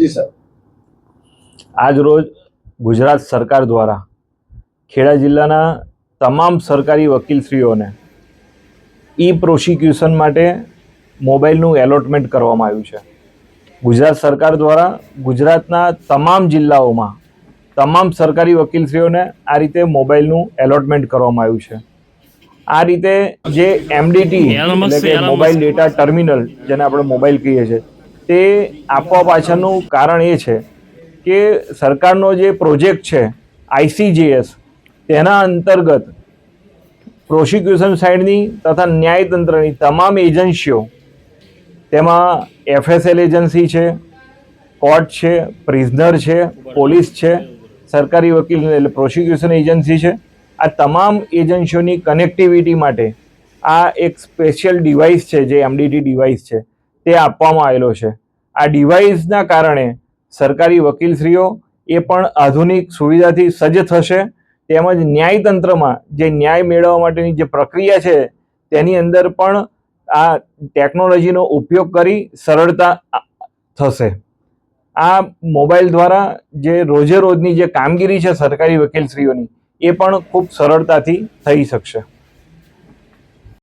જી sir. આજ રોજ ગુજરાત સરકાર દ્વારા ખેડા જિલ્લાના તમામ સરકારી વકીલશ્રીઓને ઈ પ્રોસિક્યુશન માટે મોબાઈલનું એલોટમેન્ટ કરવામાં આવ્યું છે। ગુજરાત સરકાર દ્વારા ગુજરાતના તમામ જિલ્લાઓમાં તમામ સરકારી વકીલશ્રીઓને આ રીતે મોબાઈલનું એલોટમેન્ટ કરવામાં આવ્યું છે। આ રીતે જે MDT એટલે કે મોબાઈલ ડેટા ટર્મિનલ, જેને આપણે મોબાઈલ કહીએ છીએ, તે આપવા પાછળનું કારણ એ છે કે સરકારનો જે પ્રોજેક્ટ છે ICJS, તેના અંતર્ગત પ્રોસિક્યુશન સાઇડની તથા ન્યાયતંત્રની તમામ એજન્સીઓ, તેમાં FSL એજન્સી છે, કોર્ટ છે, પ્રિઝનર છે, પોલીસ છે, સરકારી વકીલ એટલે પ્રોસિક્યુશન એજન્સી છે, આ તમામ એજન્સીઓની કનેક્ટિવિટી માટે આ એક સ્પેશિયલ ડિવાઇસ છે, જે MDT ડિવાઇસ છે, તે આપવામાં આવેલો છે। આ ડિવાઇસના કારણે સરકારી વકીલશ્રીઓ એ પણ આધુનિક સુવિધાથી સજ્જ થશે, તેમજ ન્યાયતંત્રમાં જે ન્યાય મેળવવા માટેની જે પ્રક્રિયા છે તેની અંદર પણ આ ટેકનોલોજીનો ઉપયોગ કરી સરળતા થશે। આ મોબાઈલ દ્વારા જે રોજે રોજની જે કામગીરી છે સરકારી વકીલશ્રીઓની, એ પણ ખૂબ સરળતાથી થઈ શકશે।